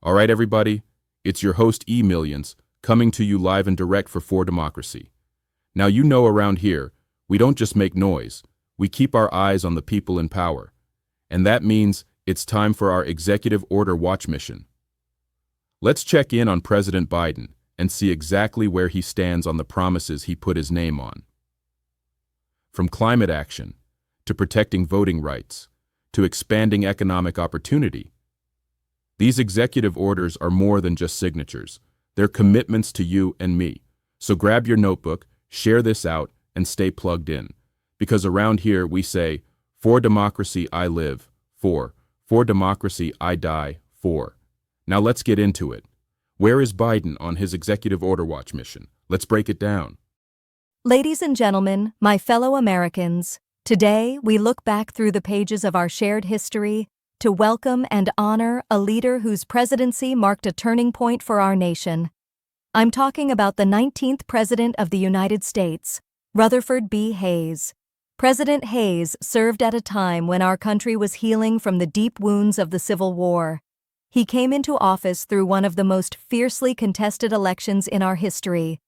All right, everybody, it's your host E-Millions, coming to you live and direct for Democracy. Now you know around here, we don't just make noise, we keep our eyes on the people in power. And that means it's time for our Executive Order Watch mission. Let's check in on President Biden and see exactly where he stands on the promises he put his name on. From climate action, to protecting voting rights, to expanding economic opportunity. These executive orders are more than just signatures. They're commitments to you and me. So grab your notebook, share this out, and stay plugged in. Because around here we say, for democracy I live, for democracy I die, for. Now let's get into it. Where is Biden on his Executive Order Watch mission? Let's break it down. Ladies and gentlemen, my fellow Americans, today we look back through the pages of our shared history to welcome and honor a leader whose presidency marked a turning point for our nation. I'm talking about the 19th President of the United States, Rutherford B. Hayes. President Hayes served at a time when our country was healing from the deep wounds of the Civil War. He came into office through one of the most fiercely contested elections in our history,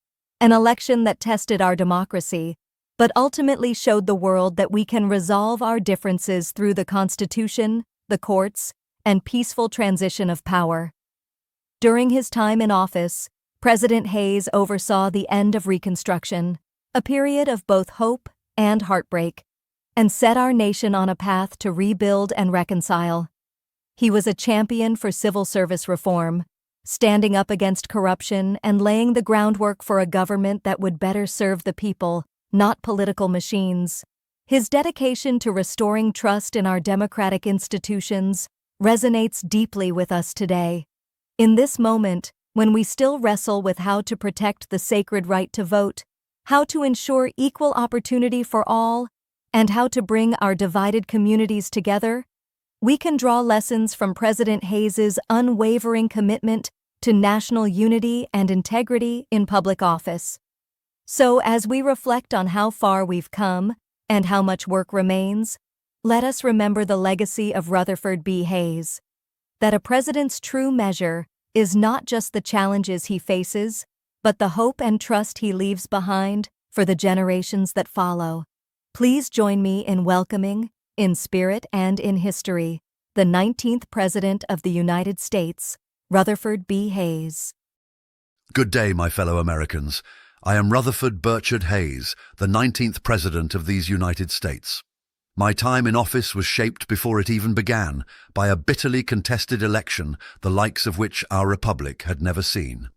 an election that tested our democracy, but ultimately showed the world that we can resolve our differences through the Constitution, the courts, and peaceful transition of power. During his time in office, President Hayes oversaw the end of Reconstruction, a period of both hope and heartbreak, and set our nation on a path to rebuild and reconcile. He was a champion for civil service reform, standing up against corruption and laying the groundwork for a government that would better serve the people, not political machines. His dedication to restoring trust in our democratic institutions resonates deeply with us today. In this moment, when we still wrestle with how to protect the sacred right to vote, how to ensure equal opportunity for all, and how to bring our divided communities together, we can draw lessons from President Hayes's unwavering commitment to national unity and integrity in public office. So, as we reflect on how far we've come and how much work remains, let us remember the legacy of Rutherford B. Hayes, that a president's true measure is not just the challenges he faces, but the hope and trust he leaves behind for the generations that follow. Please join me in welcoming, in spirit and in history, the 19th President of the United States, Rutherford B. Hayes. Good day, my fellow Americans. I am Rutherford Burchard Hayes, the 19th President of these United States. My time in office was shaped before it even began by a bitterly contested election, the likes of which our republic had never seen.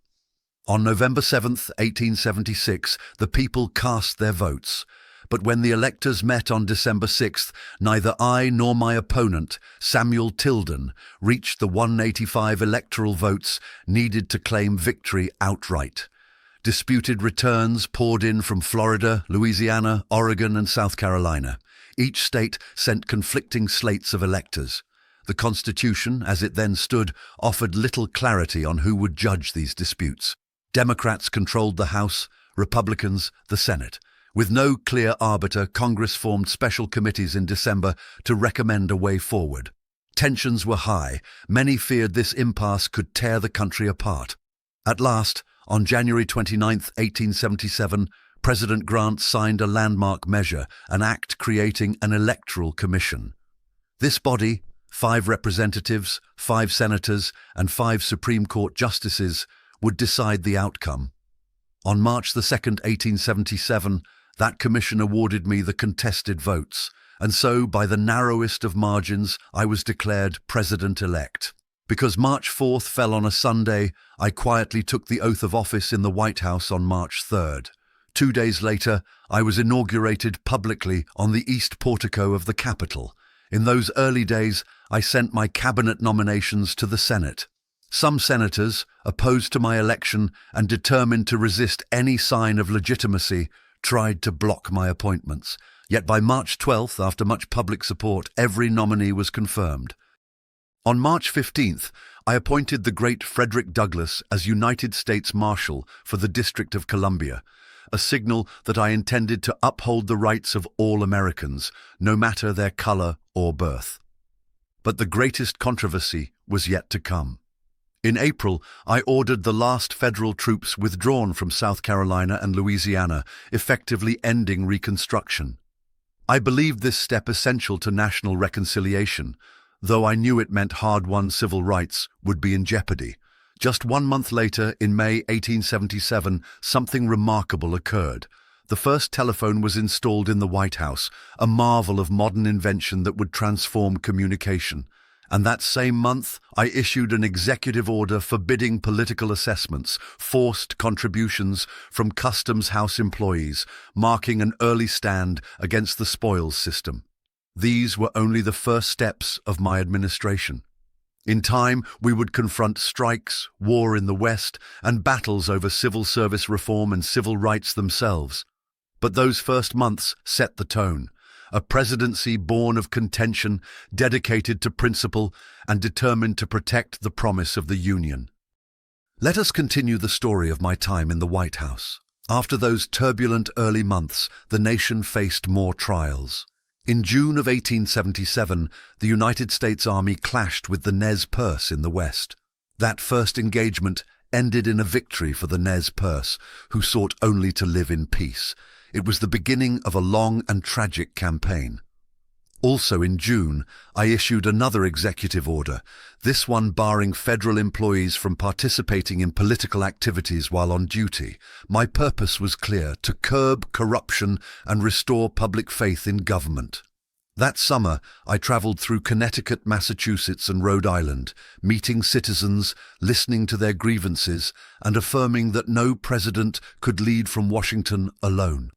On November 7th, 1876, the people cast their votes. But when the electors met on December 6th, neither I nor my opponent, Samuel Tilden, reached the 185 electoral votes needed to claim victory outright. Disputed returns poured in from Florida, Louisiana, Oregon, and South Carolina. Each state sent conflicting slates of electors. The Constitution, as it then stood, offered little clarity on who would judge these disputes. Democrats controlled the House, Republicans the Senate. With no clear arbiter, Congress formed special committees in December to recommend a way forward. Tensions were high. Many feared this impasse could tear the country apart. At last, on January 29, 1877, President Grant signed a landmark measure, an act creating an electoral commission. This body, 5 representatives, 5 senators, and 5 Supreme Court justices, would decide the outcome. On March 2, 1877, that commission awarded me the contested votes, and so, by the narrowest of margins, I was declared President-elect. Because March 4th fell on a Sunday, I quietly took the oath of office in the White House on March 3rd. 2 days later, I was inaugurated publicly on the east portico of the Capitol. In those early days, I sent my cabinet nominations to the Senate. Some senators, opposed to my election and determined to resist any sign of legitimacy, tried to block my appointments. Yet by March 12th, after much public support, every nominee was confirmed. On March 15th, I appointed the great Frederick Douglass as United States Marshal for the District of Columbia, a signal that I intended to uphold the rights of all Americans, no matter their color or birth. But the greatest controversy was yet to come. In April, I ordered the last federal troops withdrawn from South Carolina and Louisiana, effectively ending Reconstruction. I believed this step essential to national reconciliation, though I knew it meant hard-won civil rights would be in jeopardy. Just 1 month later, in May 1877, something remarkable occurred. The first telephone was installed in the White House, a marvel of modern invention that would transform communication. And that same month, I issued an executive order forbidding political assessments, forced contributions from Customs House employees, marking an early stand against the spoils system. These were only the first steps of my administration. In time, we would confront strikes, war in the West, and battles over civil service reform and civil rights themselves. But those first months set the tone. A presidency born of contention, dedicated to principle, and determined to protect the promise of the Union. Let us continue the story of my time in the White House. After those turbulent early months, the nation faced more trials. In June of 1877, the United States Army clashed with the Nez Perce in the West. That first engagement ended in a victory for the Nez Perce, who sought only to live in peace. It was the beginning of a long and tragic campaign. Also in June, I issued another executive order, this one barring federal employees from participating in political activities while on duty. My purpose was clear: to curb corruption and restore public faith in government. That summer, I traveled through Connecticut, Massachusetts, and Rhode Island, meeting citizens, listening to their grievances, and affirming that no president could lead from Washington alone.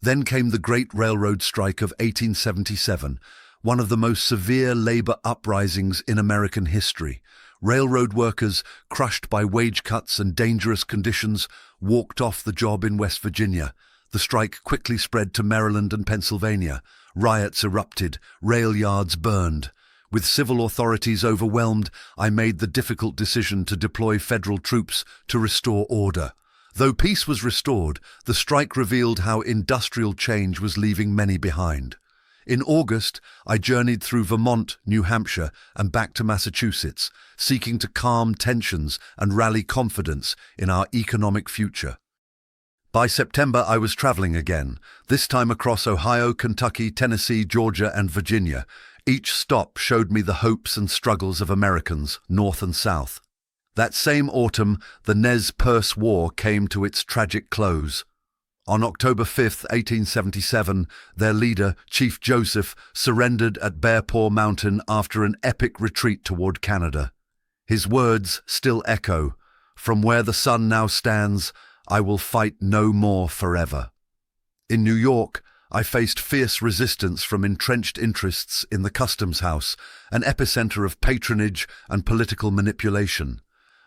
Then came the Great Railroad Strike of 1877, one of the most severe labor uprisings in American history. Railroad workers, crushed by wage cuts and dangerous conditions, walked off the job in West Virginia. The strike quickly spread to Maryland and Pennsylvania. Riots erupted, rail yards burned. With civil authorities overwhelmed, I made the difficult decision to deploy federal troops to restore order. Though peace was restored, the strike revealed how industrial change was leaving many behind. In August, I journeyed through Vermont, New Hampshire, and back to Massachusetts, seeking to calm tensions and rally confidence in our economic future. By September, I was traveling again, this time across Ohio, Kentucky, Tennessee, Georgia, and Virginia. Each stop showed me the hopes and struggles of Americans, North and South. That same autumn, the Nez Perce War came to its tragic close. On October 5, 1877, their leader, Chief Joseph, surrendered at Bear Paw Mountain after an epic retreat toward Canada. His words still echo, "From where the sun now stands, I will fight no more forever." In New York, I faced fierce resistance from entrenched interests in the Customs House, an epicenter of patronage and political manipulation.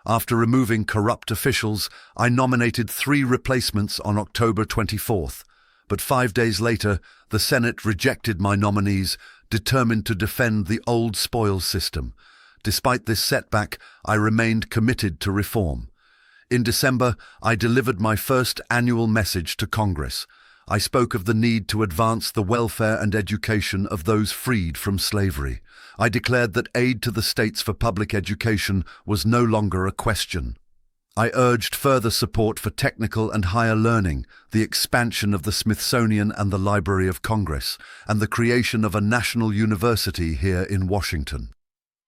After removing corrupt officials, I nominated 3 replacements on October 24th. But 5 days later, the Senate rejected my nominees, determined to defend the old spoils system. Despite this setback, I remained committed to reform. In December, I delivered my first annual message to Congress. I spoke of the need to advance the welfare and education of those freed from slavery. I declared that aid to the states for public education was no longer a question. I urged further support for technical and higher learning, the expansion of the Smithsonian and the Library of Congress, and the creation of a national university here in Washington.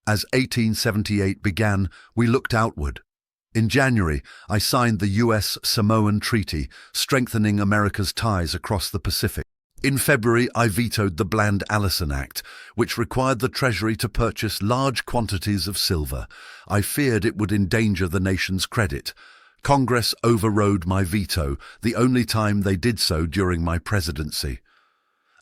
As 1878 began, we looked outward. In January, I signed the U.S.-Samoan Treaty, strengthening America's ties across the Pacific. In February, I vetoed the Bland-Allison Act, which required the Treasury to purchase large quantities of silver. I feared it would endanger the nation's credit. Congress overrode my veto, the only time they did so during my presidency.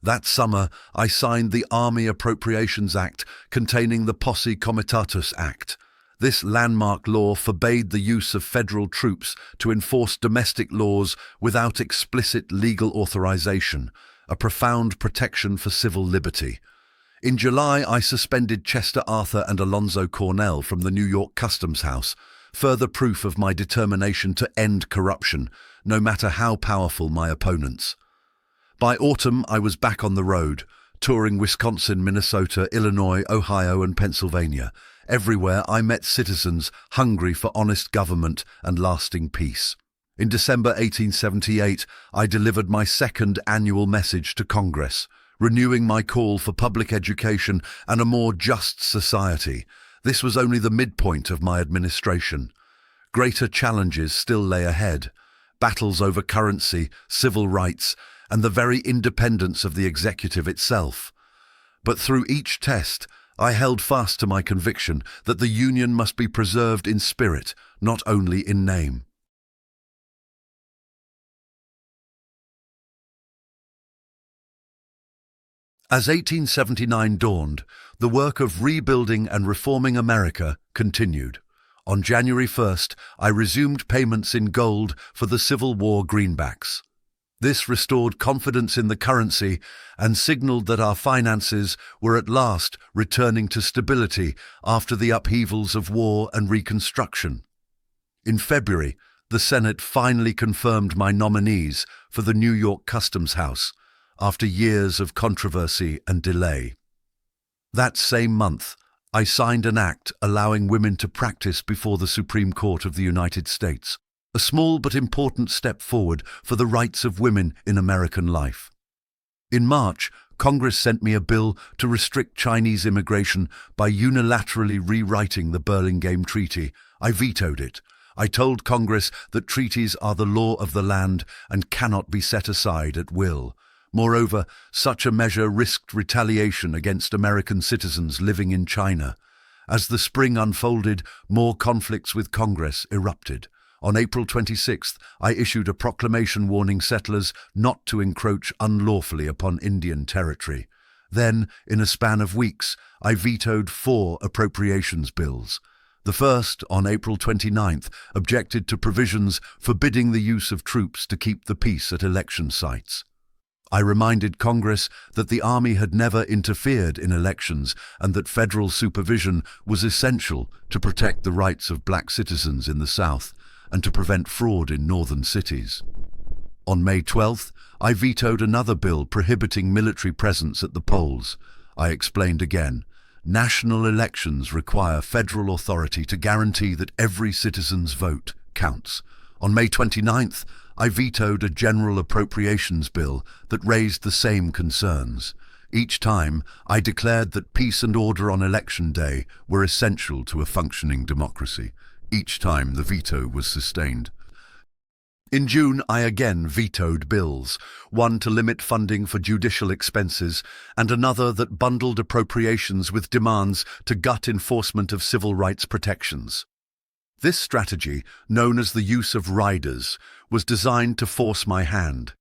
That summer, I signed the Army Appropriations Act, containing the Posse Comitatus Act. This landmark law forbade the use of federal troops to enforce domestic laws without explicit legal authorization, a profound protection for civil liberty. In July, I suspended Chester Arthur and Alonzo Cornell from the New York Customs House, further proof of my determination to end corruption, no matter how powerful my opponents. By autumn, I was back on the road, touring Wisconsin, Minnesota, Illinois, Ohio, and Pennsylvania, Everywhere I met citizens hungry for honest government and lasting peace. In December 1878, I delivered my second annual message to Congress, renewing my call for public education and a more just society. This was only the midpoint of my administration. Greater challenges still lay ahead. Battles over currency, civil rights, and the very independence of the executive itself. But through each test, I held fast to my conviction that the Union must be preserved in spirit, not only in name. As 1879 dawned, the work of rebuilding and reforming America continued. On January 1st, I resumed payments in gold for the Civil War greenbacks. This restored confidence in the currency and signaled that our finances were at last returning to stability after the upheavals of war and Reconstruction. In February, the Senate finally confirmed my nominees for the New York Customs House, after years of controversy and delay. That same month, I signed an act allowing women to practice before the Supreme Court of the United States, a small but important step forward for the rights of women in American life. In March, Congress sent me a bill to restrict Chinese immigration by unilaterally rewriting the Burlingame Treaty. I vetoed it. I told Congress that treaties are the law of the land and cannot be set aside at will. Moreover, such a measure risked retaliation against American citizens living in China. As the spring unfolded, more conflicts with Congress erupted. On April 26th, I issued a proclamation warning settlers not to encroach unlawfully upon Indian territory. Then, in a span of weeks, I vetoed 4 appropriations bills. The first, on April 29th, objected to provisions forbidding the use of troops to keep the peace at election sites. I reminded Congress that the Army had never interfered in elections and that federal supervision was essential to protect the rights of black citizens in the South and to prevent fraud in northern cities. On May 12th, I vetoed another bill prohibiting military presence at the polls. I explained again, national elections require federal authority to guarantee that every citizen's vote counts. On May 29th, I vetoed a general appropriations bill that raised the same concerns. Each time, I declared that peace and order on election day were essential to a functioning democracy. Each time, the veto was sustained. In June, I again vetoed bills, one to limit funding for judicial expenses and another that bundled appropriations with demands to gut enforcement of civil rights protections. This strategy, known as the use of riders, was designed to force my hand.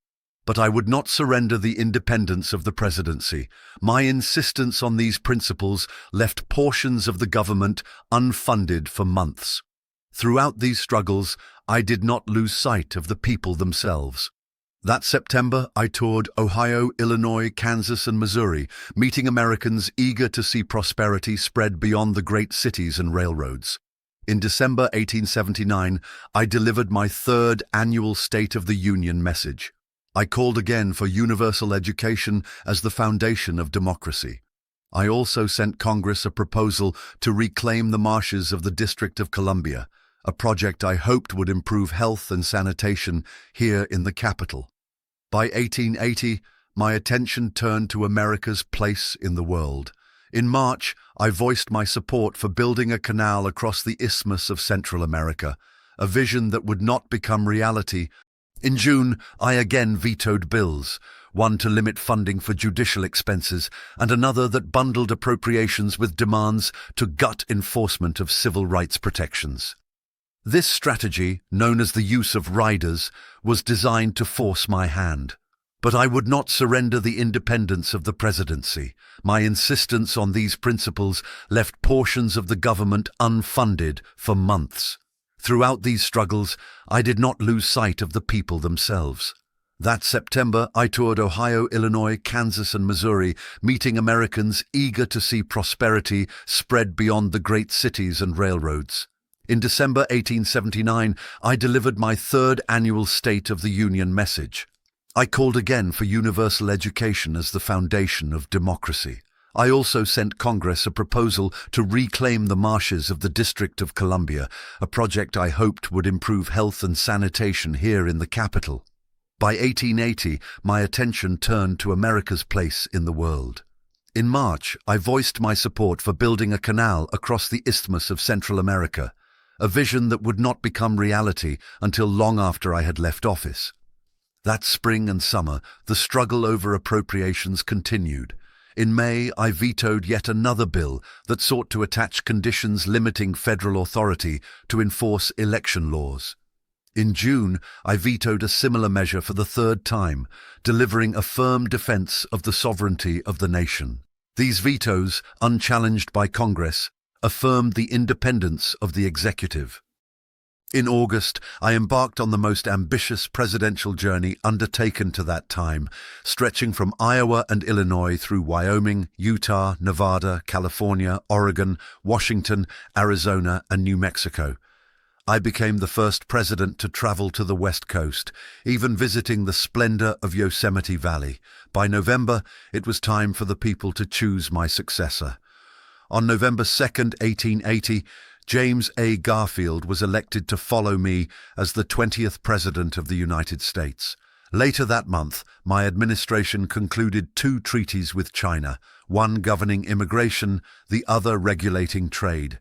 But I would not surrender the independence of the presidency. My insistence on these principles left portions of the government unfunded for months. Throughout these struggles, I did not lose sight of the people themselves. That September, I toured Ohio, Illinois, Kansas, and Missouri, meeting Americans eager to see prosperity spread beyond the great cities and railroads. In December 1879, I delivered my 3rd annual State of the Union message. I called again for universal education as the foundation of democracy. I also sent Congress a proposal to reclaim the marshes of the District of Columbia, a project I hoped would improve health and sanitation here in the capital. By 1880, my attention turned to America's place in the world. In March, I voiced my support for building a canal across the Isthmus of Central America, a vision that would not become reality. In June, I again vetoed bills, one to limit funding for judicial expenses and another that bundled appropriations with demands to gut enforcement of civil rights protections. This strategy, known as the use of riders, was designed to force my hand. But I would not surrender the independence of the presidency. My insistence on these principles left portions of the government unfunded for months. Throughout these struggles, I did not lose sight of the people themselves. That September, I toured Ohio, Illinois, Kansas, and Missouri, meeting Americans eager to see prosperity spread beyond the great cities and railroads. In December 1879, I delivered my 3rd annual State of the Union message. I called again for universal education as the foundation of democracy. I also sent Congress a proposal to reclaim the marshes of the District of Columbia, a project I hoped would improve health and sanitation here in the capital. By 1880, my attention turned to America's place in the world. In March, I voiced my support for building a canal across the Isthmus of Central America, a vision that would not become reality until long after I had left office. That spring and summer, the struggle over appropriations continued. In May, I vetoed yet another bill that sought to attach conditions limiting federal authority to enforce election laws. In June, I vetoed a similar measure for the third time, delivering a firm defense of the sovereignty of the nation. These vetoes, unchallenged by Congress, affirmed the independence of the executive. In August, I embarked on the most ambitious presidential journey undertaken to that time, stretching from Iowa and Illinois through Wyoming, Utah, Nevada, California, Oregon, Washington, Arizona, and New Mexico. I became the first president to travel to the West Coast, even visiting the splendor of Yosemite Valley. By November, it was time for the people to choose my successor. On November 2nd, 1880, James A. Garfield was elected to follow me as the 20th President of the United States. Later that month, my administration concluded 2 treaties with China, one governing immigration, the other regulating trade.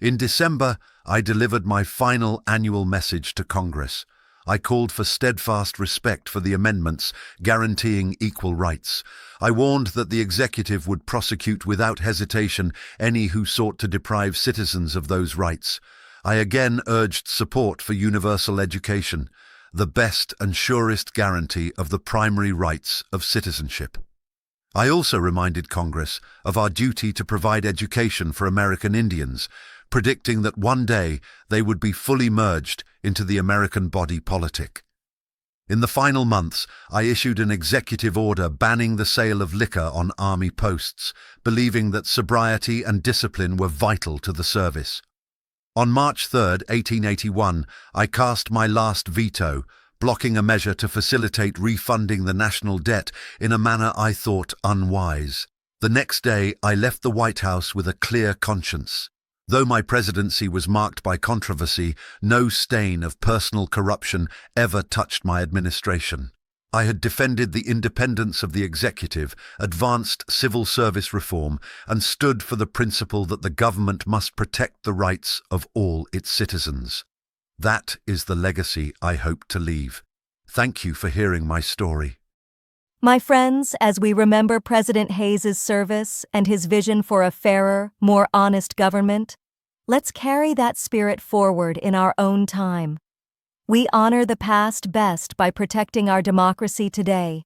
In December, I delivered my final annual message to Congress. I called for steadfast respect for the amendments guaranteeing equal rights. I warned that the executive would prosecute without hesitation any who sought to deprive citizens of those rights. I again urged support for universal education, the best and surest guarantee of the primary rights of citizenship. I also reminded Congress of our duty to provide education for American Indians, predicting that one day they would be fully merged into the American body politic. In the final months, I issued an executive order banning the sale of liquor on Army posts, believing that sobriety and discipline were vital to the service. On March 3, 1881, I cast my last veto, blocking a measure to facilitate refunding the national debt in a manner I thought unwise. The next day, I left the White House with a clear conscience. Though my presidency was marked by controversy, no stain of personal corruption ever touched my administration. I had defended the independence of the executive, advanced civil service reform, and stood for the principle that the government must protect the rights of all its citizens. That is the legacy I hope to leave. Thank you for hearing my story. My friends, as we remember President Hayes's service and his vision for a fairer, more honest government, let's carry that spirit forward in our own time. We honor the past best by protecting our democracy today,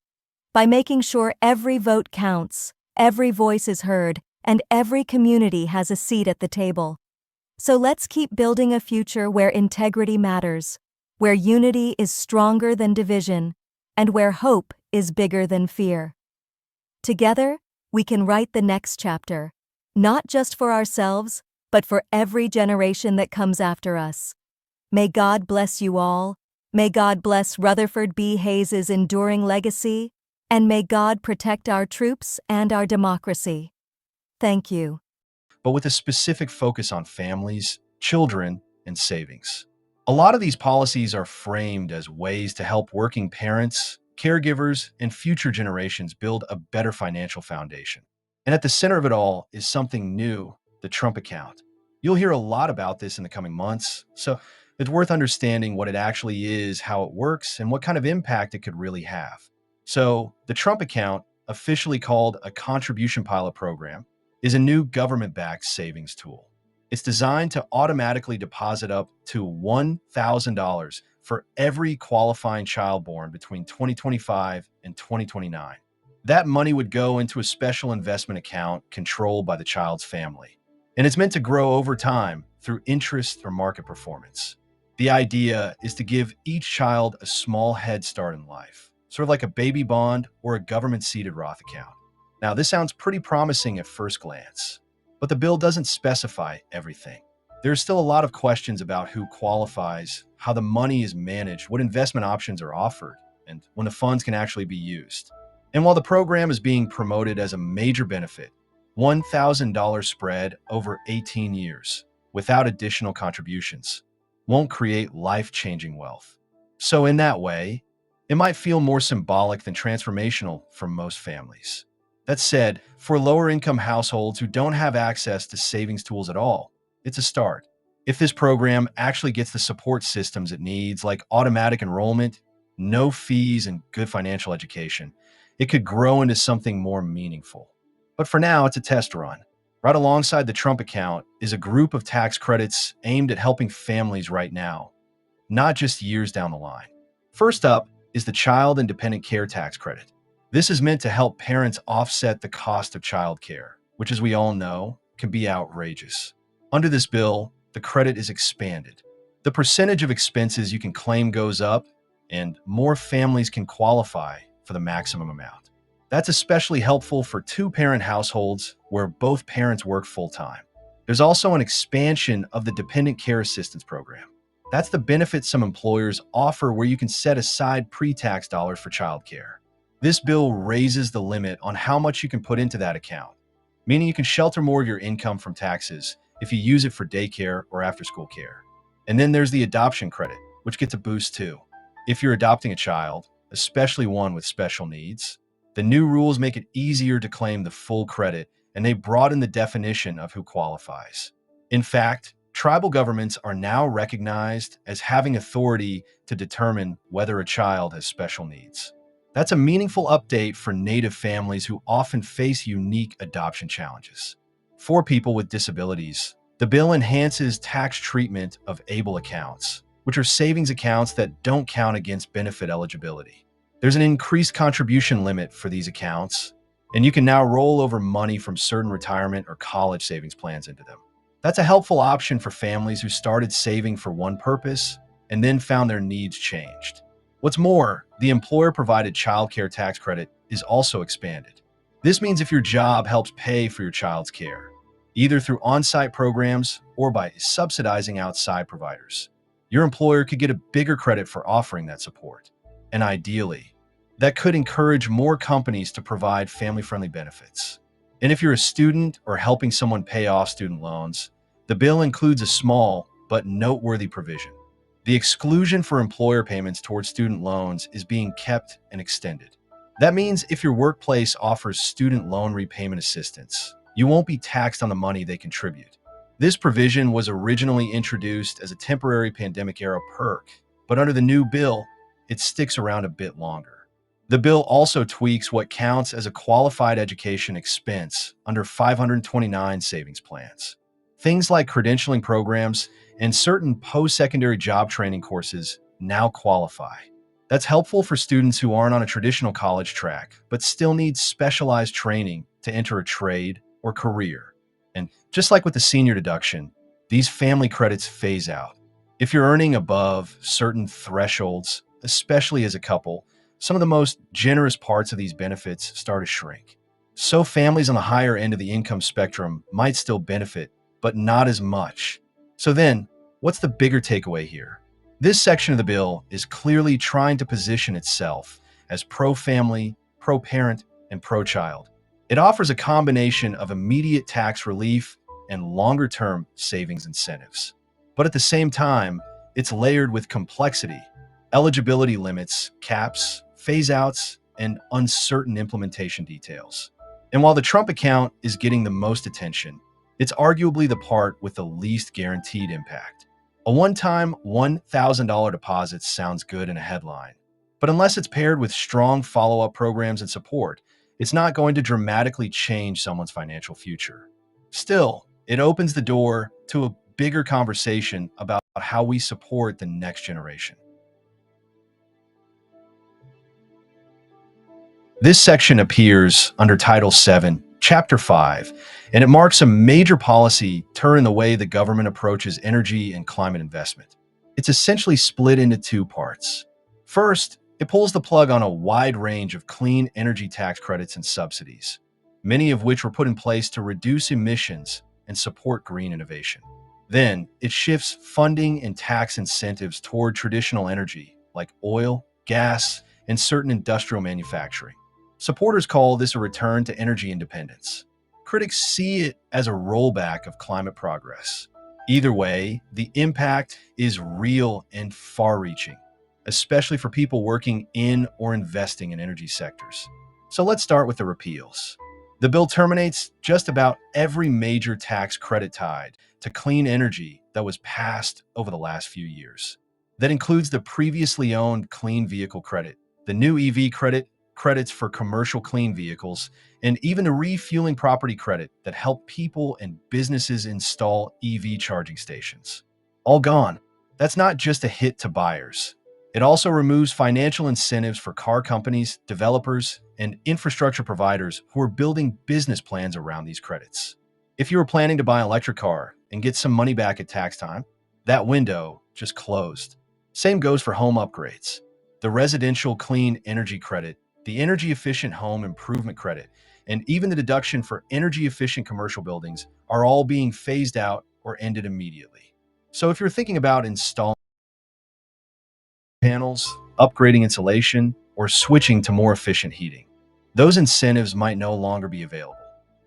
by making sure every vote counts, every voice is heard, and every community has a seat at the table. So let's keep building a future where integrity matters, where unity is stronger than division, and where hope is bigger than fear. Together, we can write the next chapter, not just for ourselves, but for every generation that comes after us. May God bless you all. May God bless Rutherford B. Hayes's enduring legacy, and may God protect our troops and our democracy. Thank you. But with a specific focus on families, children, and savings. A lot of these policies are framed as ways to help working parents, caregivers, and future generations build a better financial foundation. And at the center of it all is something new, the Trump account. You'll hear a lot about this in the coming months, so it's worth understanding what it actually is, how it works, and what kind of impact it could really have. So, the Trump account, officially called a contribution pilot program, is a new government-backed savings tool. It's designed to automatically deposit up to $1,000 for every qualifying child born between 2025 and 2029. That money would go into a special investment account controlled by the child's family. And it's meant to grow over time through interest or market performance. The idea is to give each child a small head start in life, sort of like a baby bond or a government-seeded Roth account. Now, this sounds pretty promising at first glance, but the bill doesn't specify everything. There's still a lot of questions about who qualifies, how the money is managed, what investment options are offered, and when the funds can actually be used. And while the program is being promoted as a major benefit, $1,000 spread over 18 years without additional contributions won't create life-changing wealth. So in that way, it might feel more symbolic than transformational for most families. That said, for lower-income households who don't have access to savings tools at all, it's a start. If this program actually gets the support systems it needs, like automatic enrollment, no fees, and good financial education, it could grow into something more meaningful. But for now, it's a test run. Right alongside the Trump account is a group of tax credits aimed at helping families right now, not just years down the line. First up is the Child and Dependent Care Tax Credit. This is meant to help parents offset the cost of childcare, which, as we all know, can be outrageous. Under this bill, the credit is expanded. The percentage of expenses you can claim goes up, and more families can qualify for the maximum amount. That's especially helpful for two-parent households where both parents work full-time. There's also an expansion of the Dependent Care Assistance Program. That's the benefit some employers offer where you can set aside pre-tax dollars for childcare. This bill raises the limit on how much you can put into that account, meaning you can shelter more of your income from taxes if you use it for daycare or after-school care. And then there's the adoption credit, which gets a boost too. If you're adopting a child, especially one with special needs, the new rules make it easier to claim the full credit, and they broaden the definition of who qualifies. In fact, tribal governments are now recognized as having authority to determine whether a child has special needs. That's a meaningful update for Native families who often face unique adoption challenges. For people with disabilities, the bill enhances tax treatment of ABLE accounts, which are savings accounts that don't count against benefit eligibility. There's an increased contribution limit for these accounts, and you can now roll over money from certain retirement or college savings plans into them. That's a helpful option for families who started saving for one purpose and then found their needs changed. What's more, the employer-provided childcare tax credit is also expanded. This means if your job helps pay for your child's care, either through on-site programs or by subsidizing outside providers, your employer could get a bigger credit for offering that support. And ideally, that could encourage more companies to provide family-friendly benefits. And if you're a student or helping someone pay off student loans, the bill includes a small but noteworthy provision. The exclusion for employer payments towards student loans is being kept and extended. That means if your workplace offers student loan repayment assistance, you won't be taxed on the money they contribute. This provision was originally introduced as a temporary pandemic-era perk, but under the new bill, it sticks around a bit longer. The bill also tweaks what counts as a qualified education expense under 529 savings plans. Things like credentialing programs and certain post-secondary job training courses now qualify. That's helpful for students who aren't on a traditional college track, but still need specialized training to enter a trade or career. And just like with the senior deduction, these family credits phase out. If you're earning above certain thresholds, especially as a couple, some of the most generous parts of these benefits start to shrink. So families on the higher end of the income spectrum might still benefit, but not as much. So then, what's the bigger takeaway here? This section of the bill is clearly trying to position itself as pro-family, pro-parent, and pro-child. It offers a combination of immediate tax relief and longer-term savings incentives. But at the same time, it's layered with complexity, eligibility limits, caps, phase-outs, and uncertain implementation details. And while the Trump account is getting the most attention, it's arguably the part with the least guaranteed impact. A one-time $1,000 deposit sounds good in a headline, but unless it's paired with strong follow-up programs and support, it's not going to dramatically change someone's financial future. Still, it opens the door to a bigger conversation about how we support the next generation. This section appears under Title VII, Chapter 5, and it marks a major policy turn in the way the government approaches energy and climate investment. It's essentially split into two parts. First, it pulls the plug on a wide range of clean energy tax credits and subsidies, many of which were put in place to reduce emissions and support green innovation. Then, it shifts funding and tax incentives toward traditional energy like oil, gas, and certain industrial manufacturing. Supporters call this a return to energy independence. critics see it as a rollback of climate progress. Either way, the impact is real and far-reaching, especially for people working in or investing in energy sectors. So let's start with the repeals. The bill terminates just about every major tax credit tied to clean energy that was passed over the last few years. That includes the previously owned clean vehicle credit, the new EV credit, credits for commercial clean vehicles, and even the refueling property credit that help people and businesses install EV charging stations. All gone. That's not just a hit to buyers. It also removes financial incentives for car companies, developers, and infrastructure providers who are building business plans around these credits. If you were planning to buy an electric car and get some money back at tax time, that window just closed. Same goes for home upgrades. The residential clean energy credit, the energy efficient home improvement credit, and even the deduction for energy efficient commercial buildings are all being phased out or ended immediately. So if you're thinking about installing panels, upgrading insulation, or switching to more efficient heating, those incentives might no longer be available.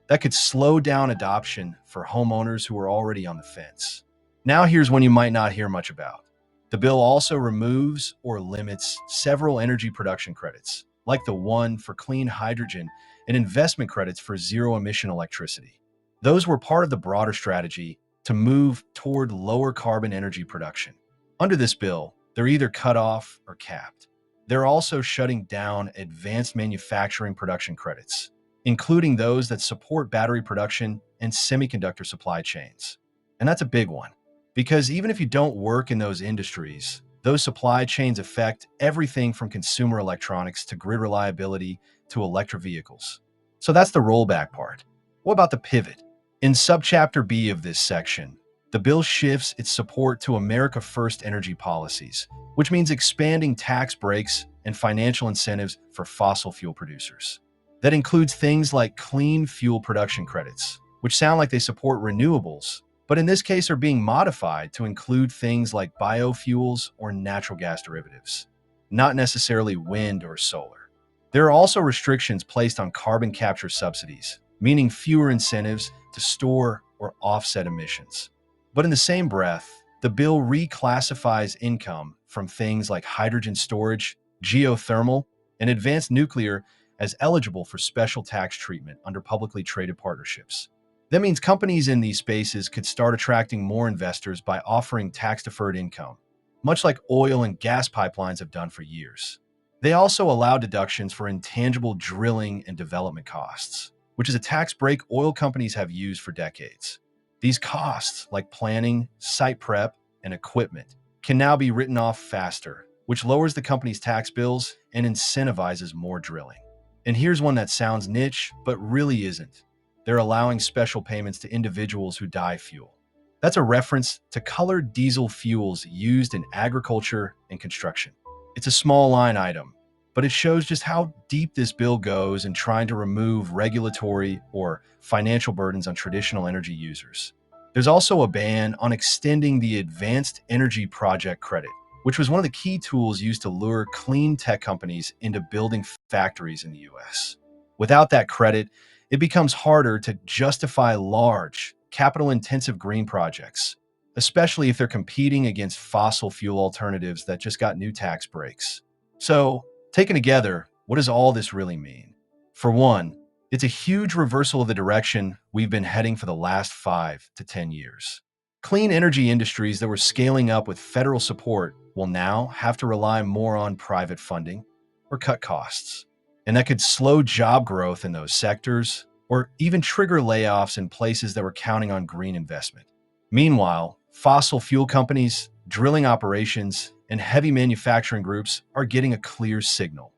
That could slow down adoption for homeowners who are already on the fence. Now here's one you might not hear much about. The bill also removes or limits several energy production credits, like the one for clean hydrogen and investment credits for zero-emission electricity. Those were part of the broader strategy to move toward lower carbon energy production. Under this bill, they're either cut off or capped. They're also shutting down advanced manufacturing production credits, including those that support battery production and semiconductor supply chains. And that's a big one, because even if you don't work in those industries, those supply chains affect everything from consumer electronics to grid reliability to electric vehicles. So that's the rollback part. What about the pivot? In subchapter B of this section, the bill shifts its support to America First energy policies, which means expanding tax breaks and financial incentives for fossil fuel producers. That includes things like clean fuel production credits, which sound like they support renewables, but in this case are being modified to include things like biofuels or natural gas derivatives, not necessarily wind or solar. There are also restrictions placed on carbon capture subsidies, meaning fewer incentives to store or offset emissions. But in the same breath, the bill reclassifies income from things like hydrogen storage, geothermal, and advanced nuclear as eligible for special tax treatment under publicly traded partnerships. That means companies in these spaces could start attracting more investors by offering tax-deferred income, much like oil and gas pipelines have done for years. They also allow deductions for intangible drilling and development costs, which is a tax break oil companies have used for decades. These costs, like planning, site prep, and equipment, can now be written off faster, which lowers the company's tax bills and incentivizes more drilling. And here's one that sounds niche, but really isn't. They're allowing special payments to individuals who dye fuel. That's a reference to colored diesel fuels used in agriculture and construction. It's a small line item, but it shows just how deep this bill goes in trying to remove regulatory or financial burdens on traditional energy users. There's also a ban on extending the Advanced Energy Project Credit, which was one of the key tools used to lure clean tech companies into building factories in the US. Without that credit, it becomes harder to justify large, capital-intensive green projects, especially if they're competing against fossil fuel alternatives that just got new tax breaks. So, taken together, what does all this really mean? For one, it's a huge reversal of the direction we've been heading for the last 5 to 10 years. Clean energy industries that were scaling up with federal support will now have to rely more on private funding or cut costs. And that could slow job growth in those sectors or even trigger layoffs in places that were counting on green investment. Meanwhile, fossil fuel companies, drilling operations, and heavy manufacturing groups are getting a clear signal.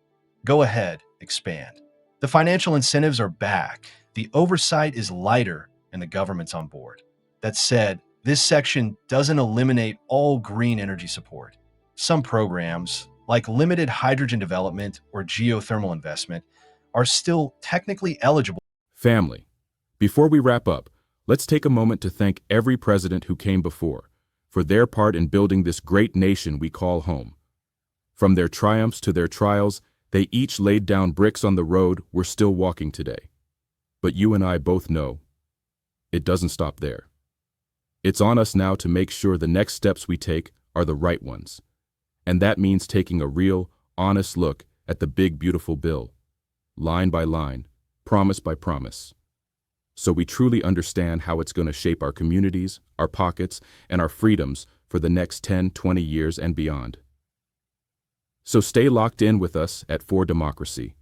Go ahead, expand. The financial incentives are back, the oversight is lighter, and the government's on board. That said, this section doesn't eliminate all green energy support. Some programs, like limited hydrogen development or geothermal investment, are still technically eligible. Family. Before we wrap up, let's take a moment to thank every president who came before for their part in building this great nation we call home. From their triumphs to their trials, they each laid down bricks on the road we're still walking today. But you and I both know it doesn't stop there. It's on us now to make sure the next steps we take are the right ones. And that means taking a real, honest look at the big, beautiful bill, line by line, promise by promise, so we truly understand how it's going to shape our communities, our pockets, and our freedoms for the next 10, 20 years and beyond. So stay locked in with us at For Democracy.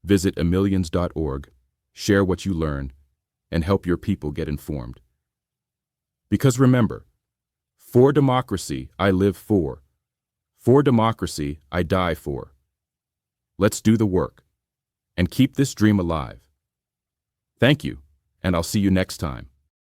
Visit amillions.org, share what you learn, and help your people get informed. Because remember, for democracy, I live for. For democracy, I die for. Let's do the work and keep this dream alive. Thank you, and I'll see you next time.